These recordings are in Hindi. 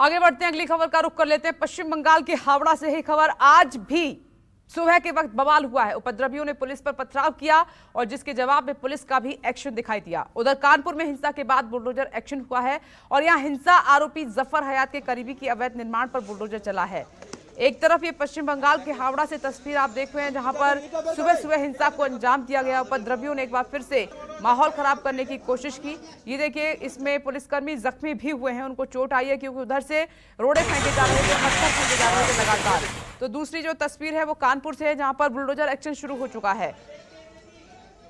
आगे बढ़ते हैं, अगली खबर का रुख कर लेते हैं। पश्चिम बंगाल के हावड़ा से ही खबर। आज भी सुबह के वक्त बवाल हुआ है। उपद्रवियों ने पुलिस पर पथराव किया और जिसके जवाब में पुलिस का भी एक्शन दिखाई दिया। उधर कानपुर में हिंसा के बाद बुलडोजर एक्शन हुआ है और यहां हिंसा आरोपी जफर हयात के करीबी की अवैध निर्माण पर बुलडोजर चला है। एक तरफ ये पश्चिम बंगाल के हावड़ा से तस्वीर आप देख रहे हैं, जहां पर सुबह सुबह हिंसा को अंजाम दिया गया। उपद्रवियों ने एक बार फिर से माहौल खराब करने की कोशिश की। ये देखिए, इसमें पुलिसकर्मी जख्मी भी हुए हैं, उनको चोट आई है क्योंकि उधर से रोड़े फेंके जा रहे थे, पत्थर फेंके जा रहे थे लगातार। तो दूसरी जो तस्वीर है वो कानपुर से है, जहां पर बुलडोजर एक्शन शुरू हो चुका है।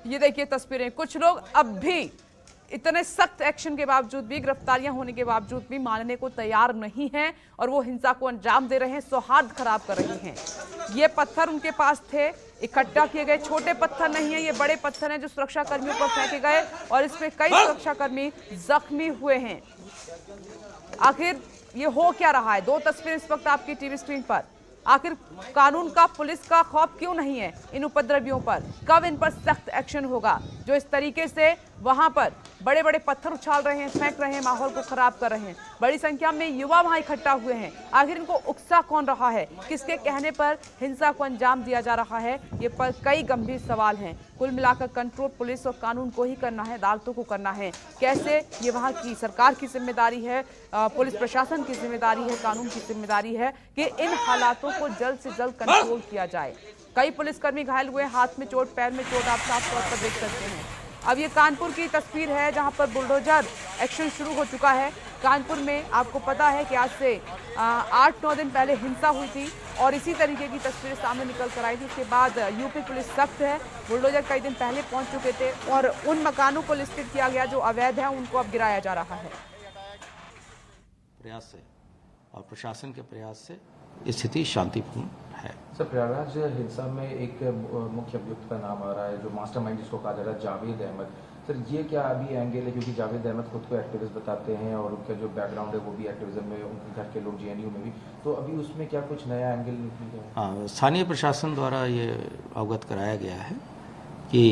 ये देखिए तस्वीरें, कुछ लोग अब भी इतने सख्त एक्शन के बावजूद भी, गिरफ्तारियां होने के बावजूद भी मानने को तैयार नहीं हैं और वो हिंसा को अंजाम दे रहे हैं, सौहार्द खराब कर रहे हैं। ये पत्थर उनके पास थे, इकट्ठा किए गए, छोटे पत्थर नहीं है, ये बड़े पत्थर हैं जो सुरक्षा कर्मियों पर फेंके गए और इसमें कई सुरक्षाकर्मी जख्मी हुए हैं। आखिर ये हो क्या रहा है? दो तस्वीर इस वक्त आपकी टीवी स्क्रीन पर। आखिर कानून का, पुलिस का खौफ क्यों नहीं है इन उपद्रवियों पर? कब इन पर सख्त एक्शन होगा जो इस तरीके से वहां पर बड़े बड़े पत्थर उछाल रहे हैं, फेंक रहे हैं, माहौल को खराब कर रहे हैं? बड़ी संख्या में युवा वहां इकट्ठा हुए हैं। आखिर इनको उकसा कौन रहा है? किसके कहने पर हिंसा को अंजाम दिया जा रहा है? ये पर कई गंभीर सवाल हैं। कुल मिलाकर कंट्रोल पुलिस और कानून को ही करना है, अदालतों को करना है। कैसे? ये वहां की सरकार की जिम्मेदारी है, पुलिस प्रशासन की जिम्मेदारी है, कानून की जिम्मेदारी है कि इन हालातों को जल्द से जल्द कंट्रोल किया जाए। कई पुलिसकर्मी घायल हुए, हाथ में चोट, पैर में चोट, आप साफ तौर पर देख सकते हैं। अब ये कानपुर की तस्वीर है जहां पर बुलडोजर एक्शन शुरू हो चुका है। कानपुर में आपको पता है कि आज से 8-9 दिन पहले हिंसा हुई थी और इसी तरीके की तस्वीरें सामने निकल कर आई थी। उसके बाद यूपी पुलिस सख्त है, बुलडोजर कई दिन पहले पहुंच चुके थे और उन मकानों को लिस्टेड किया गया जो अवैध है, उनको अब गिराया जा रहा है। प्रयास से और प्रशासन के प्रयास से स्थिति शांतिपूर्ण है। सर, प्रयागराज हिंसा में एक मुख्य अभियुक्त का नाम आ रहा है जो मास्टरमाइंड जिसको कहा जा रहा है, जावेद अहमद। सर, ये क्या अभी एंगल है? क्योंकि जावेद अहमद खुद को एक्टिविस्ट बताते हैं और उनका जो बैकग्राउंड है वो भी एक्टिविज्म में, उनके घर के लोग जेएनयू में भी, तो अभी उसमें क्या कुछ नया एंगल निकल गया? हाँ, स्थानीय प्रशासन द्वारा ये अवगत कराया गया है कि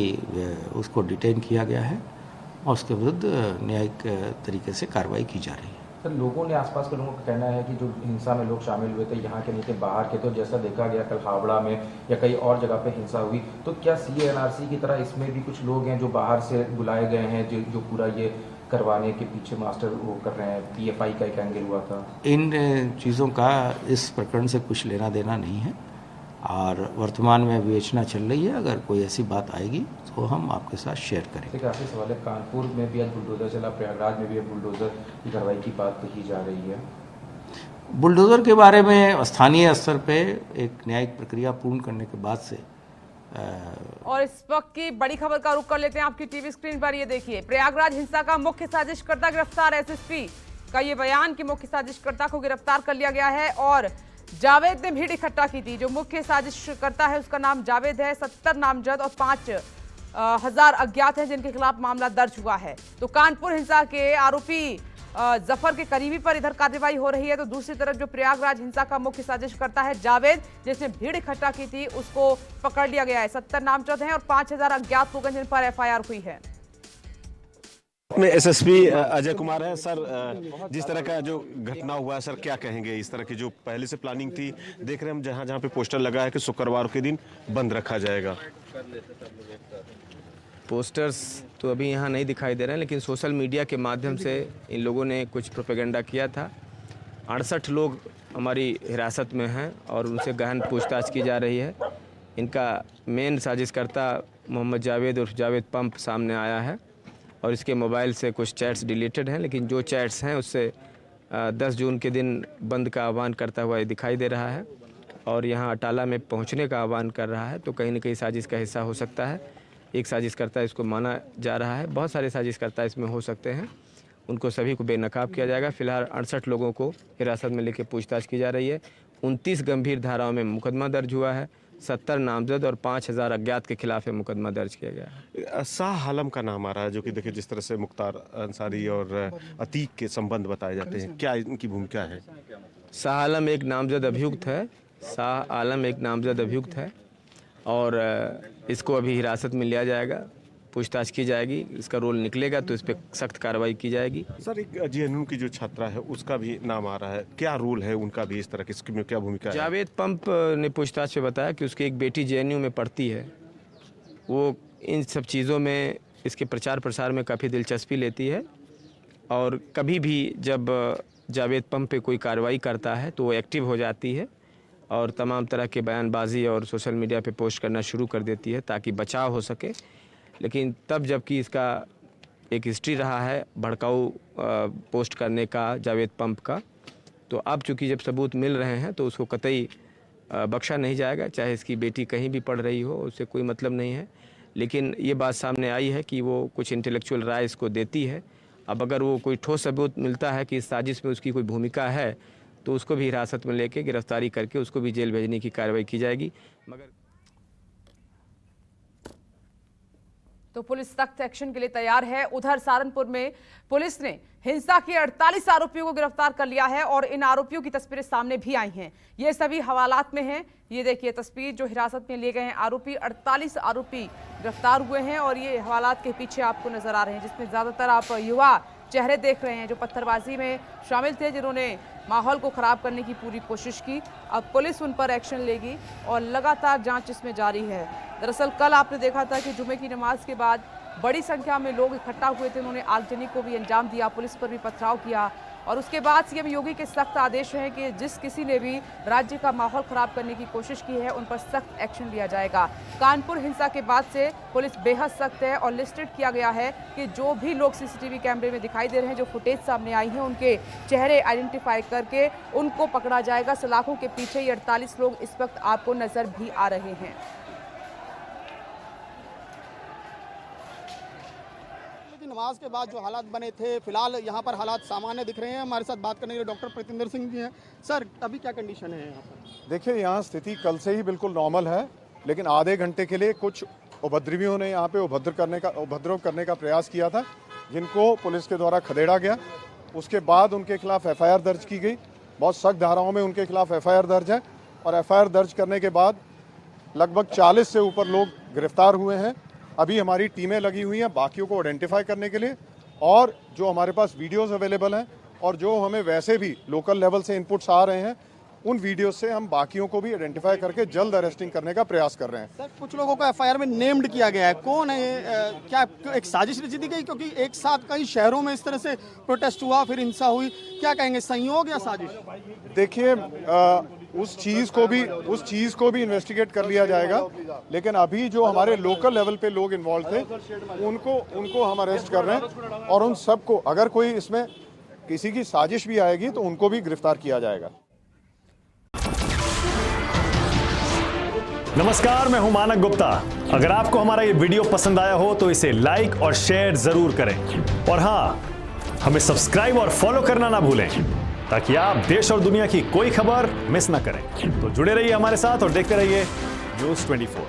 उसको डिटेन किया गया है और उसके विरुद्ध न्यायिक तरीके से कार्रवाई की जा रही है। सर, लोगों ने, आसपास के लोगों का कहना है कि जो हिंसा में लोग शामिल हुए थे यहाँ के नहीं थे, बाहर के, तो जैसा देखा गया कल हावड़ा में या कई और जगह पे हिंसा हुई, तो क्या CA-NRC की तरह इसमें भी कुछ लोग हैं जो बाहर से बुलाए गए हैं जो पूरा ये करवाने के पीछे मास्टर वो कर रहे हैं? PFI का एक एंगल हुआ था। इन चीज़ों का इस प्रकरण से कुछ लेना देना नहीं है और वर्तमान में विवेचना चल रही है। अगर कोई ऐसी बात आएगी तो हम आपके साथ शेयर करेंगे। एक आखिरी सवाल है, कानपुर में भी आज बुलडोजर चला, प्रयागराज में भी अब बुलडोजर की कार्रवाई की बात कही जा रही है। बुलडोजर के बारे में स्थानीय स्तर पे एक न्यायिक प्रक्रिया पूर्ण करने के बाद से और इस वक्त की बड़ी खबर का रुख कर लेते हैं आपकी टीवी स्क्रीन पर। ये देखिए, प्रयागराज हिंसा का मुख्य साजिशकर्ता गिरफ्तार। SSP का ये बयान कि मुख्य साजिशकर्ता को गिरफ्तार कर लिया गया है और जावेद ने भीड़ इकट्ठा की थी। जो मुख्य साजिशकर्ता है उसका नाम जावेद है। 70 नामजद और 5,000 अज्ञात हैं जिनके खिलाफ मामला दर्ज हुआ है। तो कानपुर हिंसा के आरोपी जफर के करीबी पर इधर कार्रवाई हो रही है, तो दूसरी तरफ जो प्रयागराज हिंसा का मुख्य साजिशकर्ता है जावेद, जिसने भीड़ इकट्ठा की थी, उसको पकड़ लिया गया है। 70 नामजद हैं और 5,000 अज्ञात लोग हैं जिन पर FIR हुई है। में SSP अजय कुमार है। सर, जिस तरह का जो घटना हुआ है, सर क्या कहेंगे? इस तरह की जो पहले से प्लानिंग थी, देख रहे हैं हम जहाँ जहाँ पे पोस्टर लगा है कि शुक्रवार के दिन बंद रखा जाएगा। पोस्टर्स तो अभी यहाँ नहीं दिखाई दे रहे हैं, लेकिन सोशल मीडिया के माध्यम से इन लोगों ने कुछ प्रोपेगेंडा किया था। 68 लोग हमारी हिरासत में हैं और उनसे गहन पूछताछ की जा रही है। इनका मेन साजिशकर्ता मोहम्मद जावेद उर्फ जावेद पंप सामने आया है और इसके मोबाइल से कुछ चैट्स डिलीटेड हैं, लेकिन जो चैट्स हैं उससे 10 जून के दिन बंद का आह्वान करता हुआ दिखाई दे रहा है और यहाँ अटाला में पहुँचने का आह्वान कर रहा है। तो कहीं न कहीं साजिश का हिस्सा हो सकता है। एक साजिशकर्ता इसको माना जा रहा है, बहुत सारे साजिशकर्ता इसमें हो सकते हैं। उनको सभी को बेनकाब किया जाएगा। फिलहाल 68 लोगों को हिरासत में लेकर पूछताछ की जा रही है। 29 गंभीर धाराओं में मुकदमा दर्ज हुआ है। 70 नामजद और 5,000 अज्ञात के खिलाफ मुकदमा दर्ज किया गया है। शाह आलम का नाम आ रहा है, जो कि देखिए जिस तरह से मुख्तार अंसारी और अतीक के संबंध बताए जाते हैं, क्या इनकी भूमिका है? शाह आलम एक नामजद अभियुक्त है। शाह आलम एक नामजद अभियुक्त है और इसको अभी हिरासत में लिया जाएगा। पूछताछ की जाएगी। इसका रोल निकलेगा तो इस पर सख्त कार्रवाई की जाएगी। सर एक जेएनयू की जो छात्रा है उसका भी नाम आ रहा है, क्या रोल है उनका भी इस तरह की, इसमें क्या भूमिका है? जावेद पंप ने पूछताछ में बताया कि उसकी एक बेटी जेएनयू में पढ़ती है, वो इन सब चीज़ों में, इसके प्रचार प्रसार में काफ़ी दिलचस्पी लेती है और कभी भी जब जावेद पंप पे कोई कार्रवाई करता है तो वो एक्टिव हो जाती है और तमाम तरह के बयानबाजी और सोशल मीडिया पे पोस्ट करना शुरू कर देती है ताकि बचाव हो सके। लेकिन तब जबकि इसका एक हिस्ट्री रहा है भड़काऊ पोस्ट करने का जावेद पंप का, तो अब चूँकि जब सबूत मिल रहे हैं तो उसको कतई बख्शा नहीं जाएगा, चाहे इसकी बेटी कहीं भी पढ़ रही हो, उससे कोई मतलब नहीं है। लेकिन ये बात सामने आई है कि वो कुछ इंटेलेक्चुअल राय इसको देती है। अब अगर वो कोई ठोस सबूत मिलता है कि इस साजिश में उसकी कोई भूमिका है तो उसको भी हिरासत में लेके गिरफ्तारी करके उसको भी जेल भेजने की कार्रवाई की जाएगी। मगर तो पुलिस सख्त एक्शन के लिए तैयार है। उधर सहारनपुर में पुलिस ने हिंसा के 48 आरोपियों को गिरफ्तार कर लिया है और इन आरोपियों की तस्वीरें सामने भी आई हैं। ये सभी हवालात में हैं। ये देखिए तस्वीर, जो हिरासत में लिए गए हैं आरोपी, 48 आरोपी गिरफ्तार हुए हैं और ये हवालात के पीछे आपको नजर आ रहे हैं, जिसमें ज्यादातर आप युवा चेहरे देख रहे हैं जो पत्थरबाजी में शामिल थे, जिन्होंने माहौल को खराब करने की पूरी कोशिश की। अब पुलिस उन पर एक्शन लेगी और लगातार जांच इसमें जारी है। दरअसल कल आपने देखा था कि जुमे की नमाज के बाद बड़ी संख्या में लोग इकट्ठा हुए थे, उन्होंने आगजनी को भी अंजाम दिया, पुलिस पर भी पथराव किया और उसके बाद सीएम योगी के सख्त आदेश हैं कि जिस किसी ने भी राज्य का माहौल खराब करने की कोशिश की है उन पर सख्त एक्शन लिया जाएगा। कानपुर हिंसा के बाद से पुलिस बेहद सख्त है और लिस्टेड किया गया है कि जो भी लोग सीसीटीवी कैमरे में दिखाई दे रहे हैं, जो फुटेज सामने आई है, उनके चेहरे आइडेंटिफाई करके उनको पकड़ा जाएगा। सलाखों के पीछे ये 48 लोग इस वक्त आपको नजर भी आ रहे हैं। नमाज के बाद जो हालात बने थे, फिलहाल यहाँ पर हालात सामान्य दिख रहे हैं। हमारे साथ बात करने के लिए डॉक्टर प्रतिंदर सिंह जी हैं। सर, अभी क्या कंडीशन है यहाँ पर? देखिए, यहाँ स्थिति कल से ही बिल्कुल नॉर्मल है, लेकिन आधे घंटे के लिए कुछ उपद्रवियों ने यहाँ पे उपद्रव करने का प्रयास किया था, जिनको पुलिस के द्वारा खदेड़ा गया। उसके बाद उनके खिलाफ एफआईआर दर्ज की गई। बहुत सख्त धाराओं में उनके खिलाफ एफआईआर दर्ज है और एफआईआर दर्ज करने के बाद लगभग 40 से ऊपर लोग गिरफ्तार हुए हैं। अभी हमारी टीमें लगी हुई हैं बाकियों को आइडेंटिफाई करने के लिए, और जो हमारे पास वीडियोस अवेलेबल हैं और जो हमें वैसे भी लोकल लेवल से इनपुट्स आ रहे हैं, उन वीडियो से हम बाकियों को भी आइडेंटिफाई करके जल्द अरेस्टिंग करने का प्रयास कर रहे हैं। सर, कुछ लोगों को एफआईआर में नेम्ड किया गया है, कौन है ये? क्या एक साजिश रची गई? क्योंकि एक साथ कई शहरों में इस तरह से प्रोटेस्ट हुआ, फिर हिंसा हुई, क्या कहेंगे, संयोग या साजिश? देखिए, उस चीज़ को भी इन्वेस्टिगेट कर लिया जाएगा, लेकिन अभी जो हमारे लोकल लेवल पे लोग इन्वॉल्व थे उनको हम अरेस्ट कर रहे हैं और उन सबको, अगर कोई इसमें किसी की साजिश भी आएगी तो उनको भी गिरफ्तार किया जाएगा। नमस्कार, मैं हूं मानक गुप्ता। अगर आपको हमारा ये वीडियो पसंद आया हो तो इसे लाइक और शेयर जरूर करें और हाँ, हमें सब्सक्राइब और फॉलो करना ना भूलें ताकि आप देश और दुनिया की कोई खबर मिस ना करें। तो जुड़े रहिए हमारे साथ और देखते रहिए न्यूज़ 24।